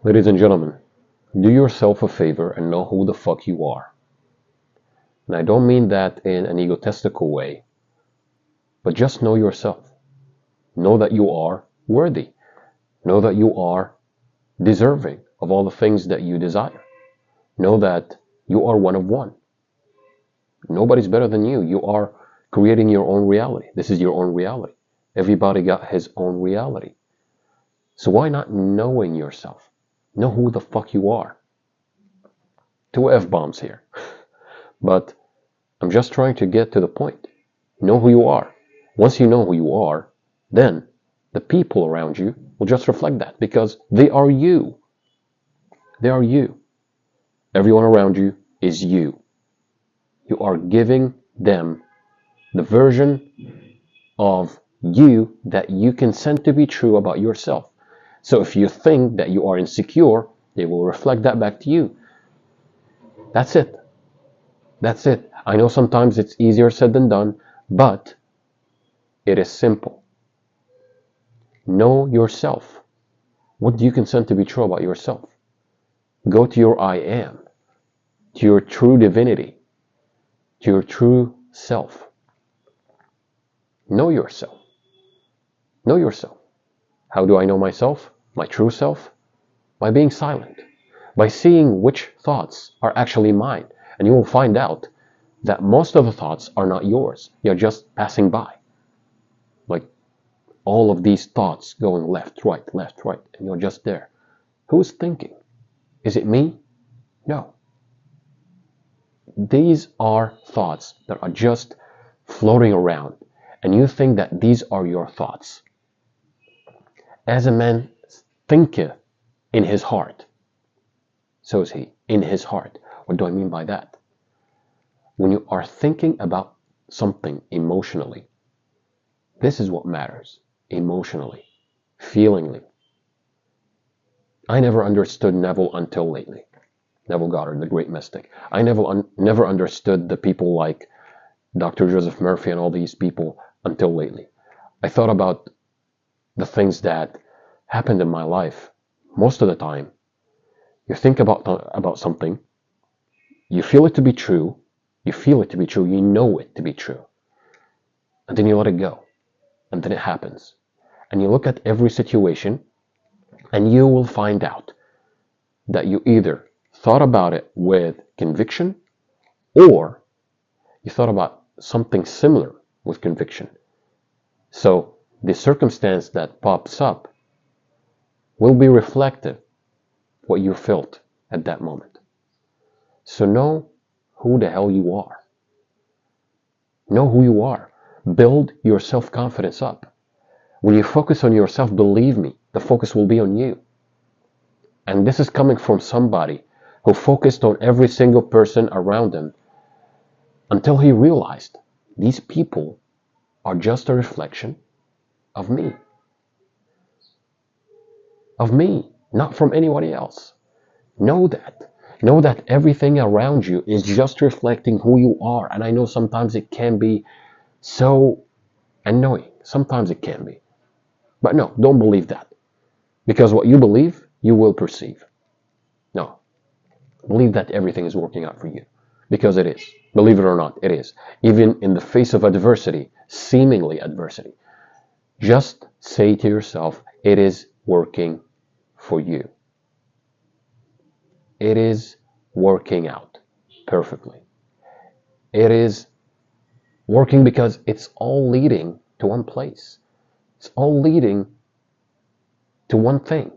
Ladies and gentlemen, do yourself a favor and know who the fuck you are. And I don't mean that in an egotistical way, but just know yourself. Know that you are worthy. Know that you are deserving of all the things that you desire. Know that you are one of one. Nobody's better than you. You are creating your own reality. This is your own reality. Everybody got his own reality. So why not knowing yourself? Know who the fuck you are. Two F-bombs here. But I'm just trying to get to the point. Know who you are. Once you know who you are, then the people around you will just reflect that because they are you. They are you. Everyone around you is you. You are giving them the version of you that you consent to be true about yourself. So if you think that you are insecure, they will reflect that back to you. That's it. That's it. I know sometimes it's easier said than done, but it is simple. Know yourself. What do you consent to be true about yourself? Go to your I am, to your true divinity, to your true self. Know yourself. Know yourself. How do I know myself? My true self? By being silent. By seeing which thoughts are actually mine. And you will find out that most of the thoughts are not yours. You're just passing by. Like all of these thoughts going left, right, and you're just there. Who's thinking? Is it me? No. These are thoughts that are just floating around, and you think that these are your thoughts. As a man thinketh in his heart, so is he, in his heart. What do I mean by that? When you are thinking about something emotionally, this is what matters. Emotionally, feelingly. I never understood Neville until lately. Neville Goddard, the great mystic. I never understood the people like Dr. Joseph Murphy and all these people until lately. I thought about the things that happened in my life. Most of the time, you think about something, you feel it to be true, you know it to be true, and then you let it go, and then it happens. And you look at every situation, and you will find out that you either thought about it with conviction, or you thought about something similar with conviction. So the circumstance that pops up will be reflective what you felt at that moment. So know who the hell you are. Know who you are. Build your self-confidence up. When you focus on yourself, believe me, the focus will be on you. And this is coming from somebody who focused on every single person around him until he realized these people are just a reflection of me. Of me, not from anybody else. Know that. Know that everything around you is just reflecting who you are. And I know sometimes it can be so annoying. Sometimes it can be. But no, don't believe that. Because what you believe, you will perceive. No. Believe that everything is working out for you. Because it is. Believe it or not, it is. Even in the face of adversity, seemingly adversity, just say to yourself, it is working for you. It is working out perfectly. It is working because it's all leading to one place. It's all leading to one thing.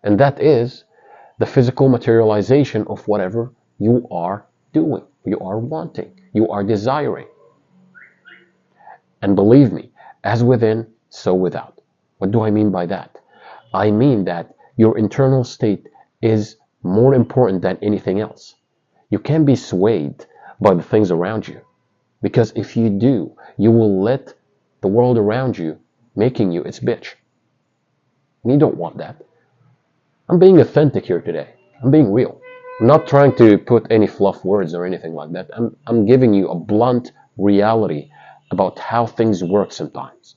And that is the physical materialization of whatever you are doing, you are wanting, you are desiring. And believe me, as within, so without. What do I mean by that? I mean that your internal state is more important than anything else. You can't be swayed by the things around you. Because if you do, you will let the world around you making you its bitch. And you don't want that. I'm being authentic here today. I'm being real. I'm not trying to put any fluff words or anything like that. I'm giving you a blunt reality about how things work sometimes.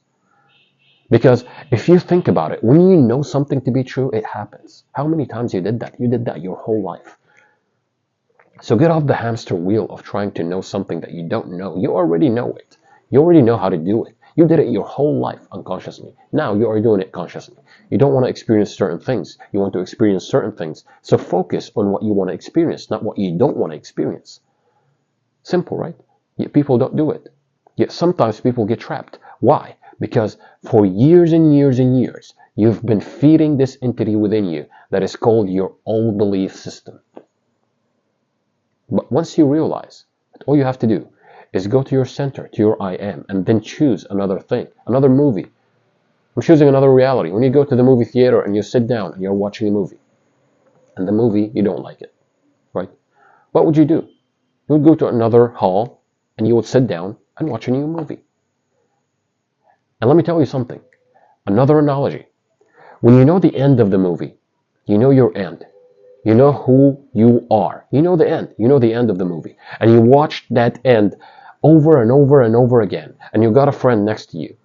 Because if you think about it, when you know something to be true, it happens. How many times you did that? You did that your whole life. So get off the hamster wheel of trying to know something that you don't know. You already know it. You already know how to do it. You did it your whole life unconsciously. Now you are doing it consciously. You don't want to experience certain things. You want to experience certain things. So focus on what you want to experience, not what you don't want to experience. Simple, right? Yet people don't do it. Yet sometimes people get trapped. Why? Because for years and years and years, you've been feeding this entity within you that is called your old belief system. But once you realize that all you have to do is go to your center, to your I am, and then choose another thing, another movie. I'm choosing another reality. When you go to the movie theater and you sit down and you're watching a movie, and the movie, you don't like it, right? What would you do? You would go to another hall and you would sit down and watch a new movie. And let me tell you something, another analogy. When you know the end of the movie, you know your end. You know who you are. You know the end. You know the end of the movie. And you watch that end over and over and over again. And you got a friend next to you.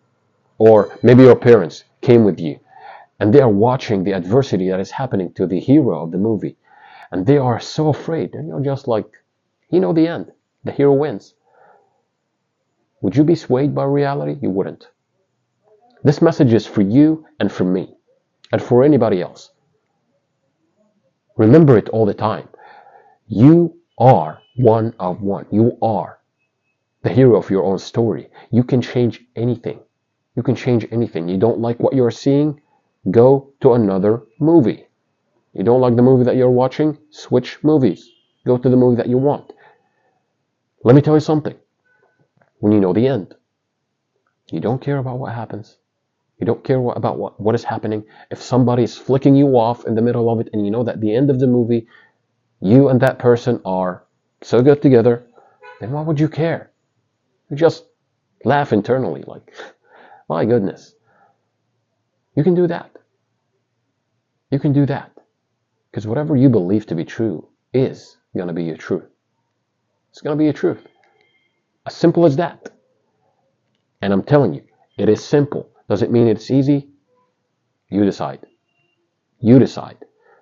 Or maybe your parents came with you. And they are watching the adversity that is happening to the hero of the movie. And they are so afraid. And you're just like, you know the end. The hero wins. Would you be swayed by reality? You wouldn't. This message is for you and for me. And for anybody else. Remember it all the time. You are one of one. You are the hero of your own story. You can change anything. You can change anything. You don't like what you're seeing? Go to another movie. You don't like the movie that you're watching? Switch movies. Go to the movie that you want. Let me tell you something. When you know the end, you don't care about what happens. You don't care about what is happening. If somebody is flicking you off in the middle of it and you know that at the end of the movie, you and that person are so good together, then why would you care? You just laugh internally like, my goodness. You can do that. You can do that. Because whatever you believe to be true is going to be your truth. It's going to be your truth. As simple as that. And I'm telling you, it is simple. Does it mean it's easy? You decide. You decide.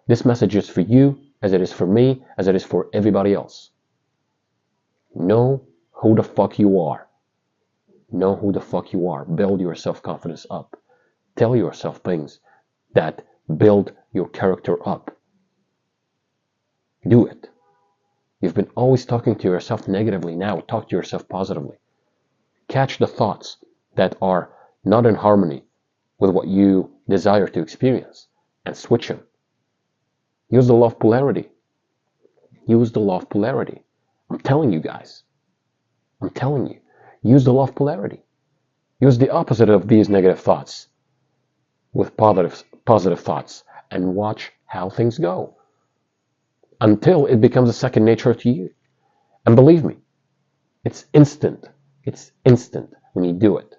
This message is for you, as it is for me, as it is for everybody else. Know who the fuck you are. Know who the fuck you are. Build your self-confidence up. Tell yourself things that build your character up. Do it. You've been always talking to yourself negatively. Now talk to yourself positively. Catch the thoughts that are not in harmony with what you desire to experience and switch them. Use the law of polarity. Use the law of polarity. I'm telling you guys. I'm telling you. Use the law of polarity. Use the opposite of these negative thoughts with positive thoughts and watch how things go until it becomes a second nature to you. And believe me, it's instant. It's instant when you do it.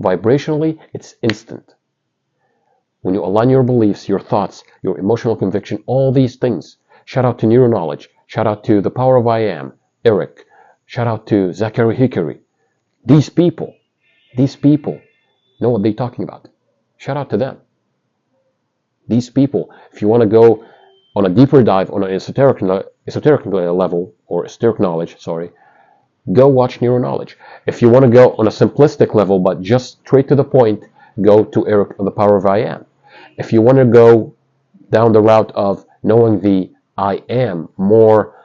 Vibrationally, it's instant. When you align your beliefs, your thoughts, your emotional conviction, all these things. Shout out to Neuroknowledge. Shout out to The Power of I Am, Eric. Shout out to Zachary Hickory. These people know what they're talking about. Shout out to them. These people, if you want to go on a deeper dive on an esoteric level, or esoteric knowledge, go watch Neuroknowledge. If you want to go on a simplistic level, but just straight to the point, go to Eric of The Power of I Am. If you want to go down the route of knowing the I am more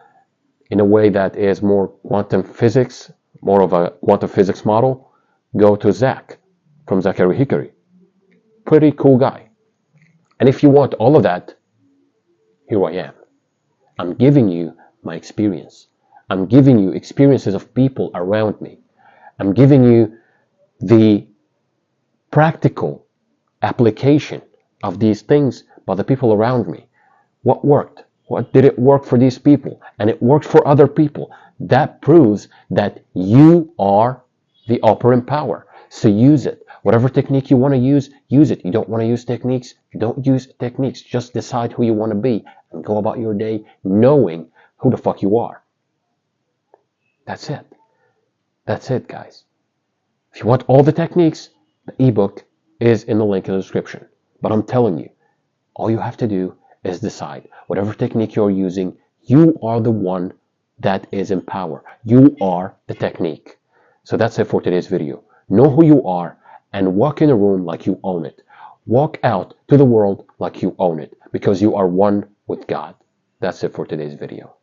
in a way that is more quantum physics, more of a quantum physics model, go to Zach from Zachary Hickory. Pretty cool guy. And if you want all of that, here I am. I'm giving you my experience. I'm giving you experiences of people around me. I'm giving you the practical application of these things by the people around me. What worked? What did it work for these people? And it worked for other people. That proves that you are the operant power. So use it. Whatever technique you want to use it. You don't want to use techniques? Don't use techniques. Just decide who you want to be and go about your day knowing who the fuck you are. That's it. That's it, guys. If you want all the techniques, the ebook is in the link in the description. But I'm telling you, all you have to do is decide. Whatever technique you're using, you are the one that is in power. You are the technique. So that's it for today's video. Know who you are and walk in a room like you own it. Walk out to the world like you own it because you are one with God. That's it for today's video.